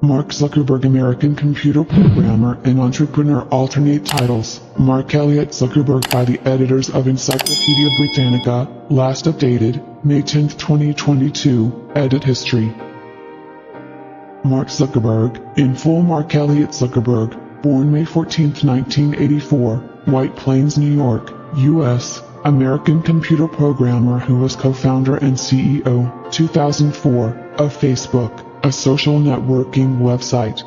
Mark Zuckerberg, American computer programmer and entrepreneur. Alternate titles: Mark Elliott Zuckerberg, by the editors of Encyclopedia Britannica, last updated May 10, 2022, edit history. Mark Zuckerberg, in full. Mark Elliott Zuckerberg, born May 14, 1984, White Plains, New York, U.S., American computer programmer who was co-founder and CEO, 2004, of Facebook, a social networking website.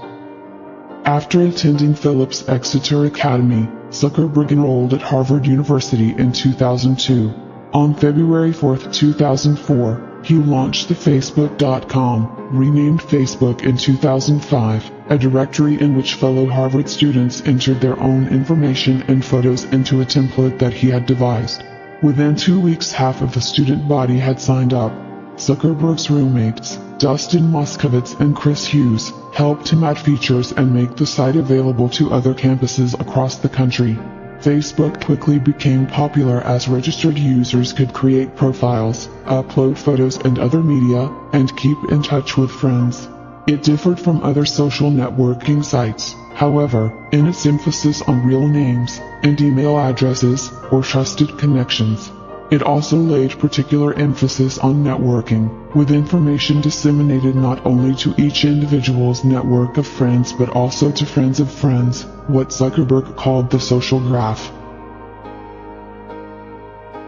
After attending Phillips Exeter Academy, Zuckerberg enrolled at Harvard University in 2002. On February 4, 2004, he launched the Facebook.com, renamed Facebook in 2005, a directory in which fellow Harvard students entered their own information and photos into a template that he had devised. Within 2 weeks, half of the student body had signed up. Zuckerberg's roommates, Dustin Moskovitz and Chris Hughes, helped him add features and make the site available to other campuses across the country. Facebook quickly became popular as registered users could create profiles, upload photos and other media, and keep in touch with friends. It differed from other social networking sites, however, in its emphasis on real names and email addresses or trusted connections. It also laid particular emphasis on networking, with information disseminated not only to each individual's network of friends but also to friends of friends, what Zuckerberg called the social graph.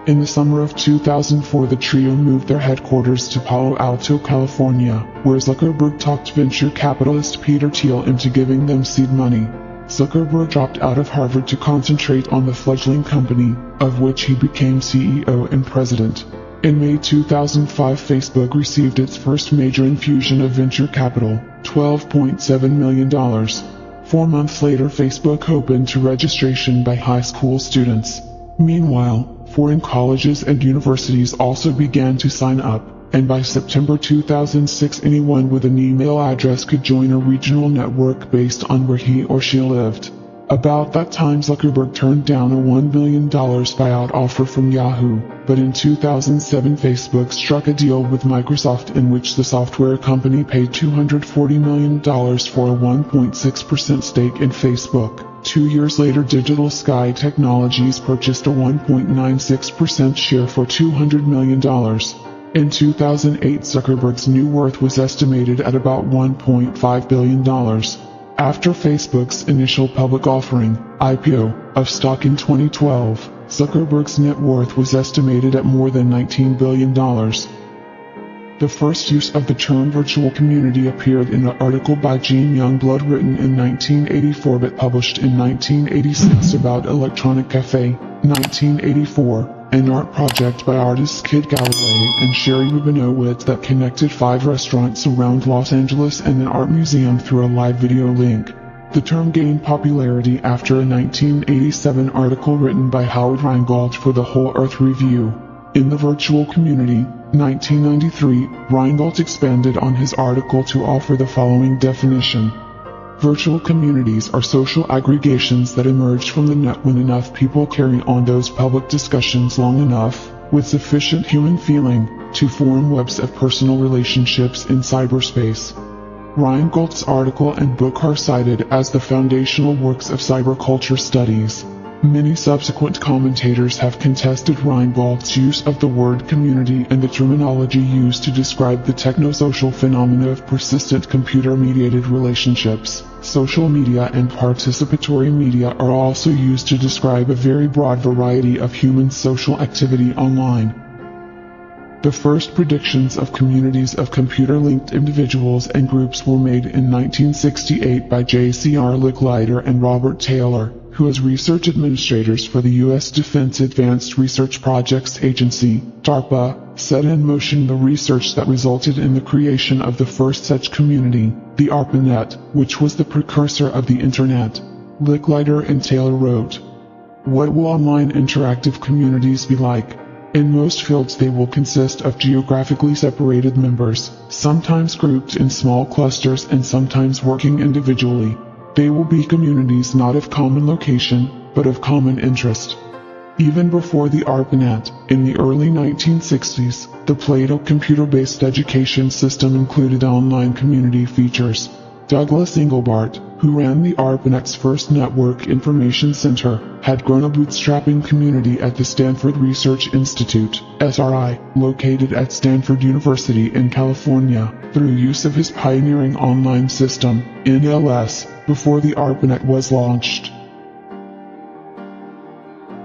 In the summer of 2004, the trio moved their headquarters to Palo Alto, California, where Zuckerberg talked venture capitalist Peter Thiel into giving them seed money. Zuckerberg dropped out of Harvard to concentrate on the fledgling company, of which he became CEO and president. In May 2005, Facebook received its first major infusion of venture capital, $12.7 million. 4 months later, Facebook opened to registration by high school students. Meanwhile, foreign colleges and universities also began to sign up, and by September 2006, anyone with an email address could join a regional network based on where he or she lived. About that time, Zuckerberg turned down a $1 billion buyout offer from Yahoo, but in 2007 Facebook struck a deal with Microsoft in which the software company paid $240 million for a 1.6% stake in Facebook. 2 years later, Digital Sky Technologies purchased a 1.96% share for $200 million. In 2008, Zuckerberg's new worth was estimated at about $1.5 billion. After Facebook's initial public offering, IPO, of stock in 2012, Zuckerberg's net worth was estimated at more than $19 billion. The first use of the term virtual community appeared in an article by Gene Youngblood written in 1984 but published in 1986 about Electronic Cafe, 1984. An art project by artists Kid Galloway and Sherry Rubinowitz that connected 5 restaurants around Los Angeles and an art museum through a live video link. The term gained popularity after a 1987 article written by Howard Rheingold for the Whole Earth Review. In the virtual community, 1993, Rheingold expanded on his article to offer the following definition. Virtual communities are social aggregations that emerge from the net when enough people carry on those public discussions long enough, with sufficient human feeling, to form webs of personal relationships in cyberspace. Rheingold's article and book are cited as the foundational works of cyberculture studies. Many subsequent commentators have contested Rheingold's use of the word community and the terminology used to describe the technosocial phenomena of persistent computer-mediated relationships. Social media and participatory media are also used to describe a very broad variety of human social activity online. The first predictions of communities of computer-linked individuals and groups were made in 1968 by J.C.R. Licklider and Robert Taylor, who as research administrators for the U.S. Defense Advanced Research Projects Agency, DARPA, set in motion the research that resulted in the creation of the first such community, the ARPANET, which was the precursor of the Internet. Licklider and Taylor wrote, "What will online interactive communities be like? In most fields they will consist of geographically separated members, sometimes grouped in small clusters and sometimes working individually. They will be communities not of common location, but of common interest." Even before the ARPANET, in the early 1960s, the Plato computer-based education system included online community features. Douglas Engelbart, who ran the ARPANET's first network information center, had grown a bootstrapping community at the Stanford Research Institute, SRI, located at Stanford University in California, through use of his pioneering online system, NLS, before the ARPANET was launched.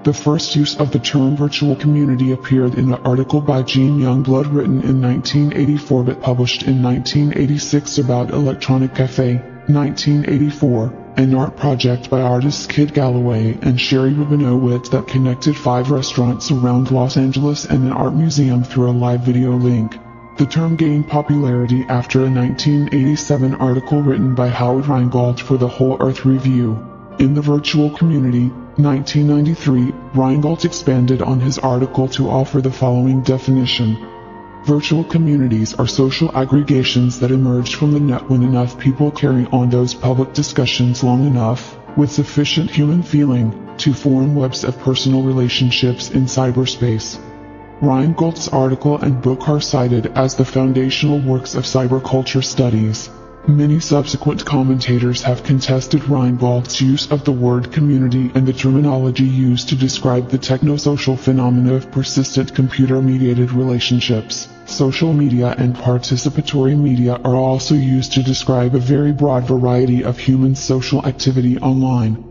The first use of the term virtual community appeared in an article by Gene Youngblood written in 1984 but published in 1986 about Electronic Cafe, 1984, an art project by artists Kid Galloway and Sherry Rabinowitz that connected 5 restaurants around Los Angeles and an art museum through a live video link. The term gained popularity after a 1987 article written by Howard Rheingold for the Whole Earth Review. In the virtual community, 1993, Rheingold expanded on his article to offer the following definition. Virtual communities are social aggregations that emerge from the net when enough people carry on those public discussions long enough, with sufficient human feeling, to form webs of personal relationships in cyberspace. Rheingold's article and book are cited as the foundational works of cyberculture studies. Many subsequent commentators have contested Rheingold's use of the word community and the terminology used to describe the technosocial phenomena of persistent computer-mediated relationships. Social media and participatory media are also used to describe a very broad variety of human social activity online.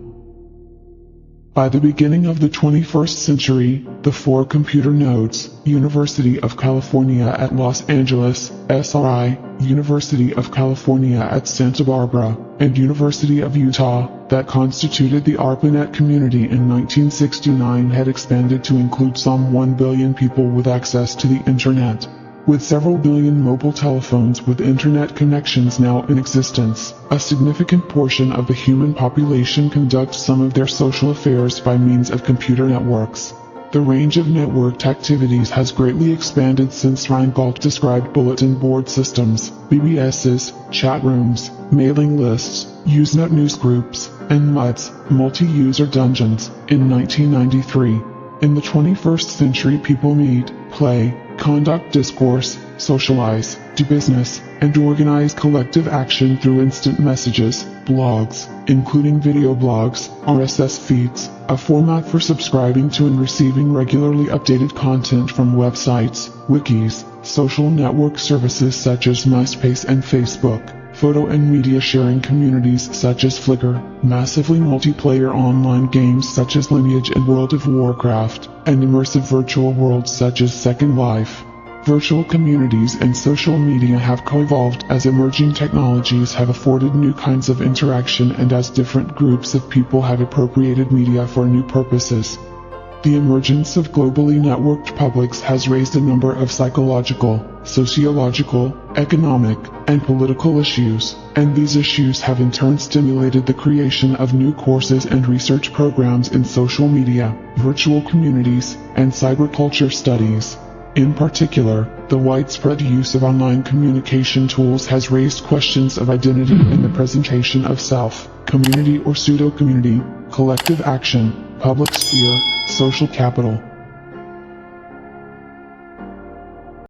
By the beginning of the 21st century, the 4 computer nodes, University of California at Los Angeles, SRI, University of California at Santa Barbara, and University of Utah, that constituted the ARPANET community in 1969 had expanded to include some 1 billion people with access to the Internet. With several billion mobile telephones with internet connections now in existence, a significant portion of the human population conducts some of their social affairs by means of computer networks. The range of networked activities has greatly expanded since Rheingold described bulletin board systems, BBSs, chat rooms, mailing lists, Usenet newsgroups, and MUDs, multi-user dungeons, in 1993. In the 21st century people meet, play, conduct discourse, socialize, do business, and organize collective action through instant messages, blogs, including video blogs, RSS feeds, a format for subscribing to and receiving regularly updated content from websites, wikis, social network services such as MySpace and Facebook, photo and media sharing communities such as Flickr, massively multiplayer online games such as Lineage and World of Warcraft, and immersive virtual worlds such as Second Life. Virtual communities and social media have co-evolved as emerging technologies have afforded new kinds of interaction and as different groups of people have appropriated media for new purposes. The emergence of globally networked publics has raised a number of psychological, sociological, economic, and political issues, and these issues have in turn stimulated the creation of new courses and research programs in social media, virtual communities, and cyberculture studies. In particular, the widespread use of online communication tools has raised questions of identity and the presentation of self, community or pseudo-community, collective action, public sphere, social capital,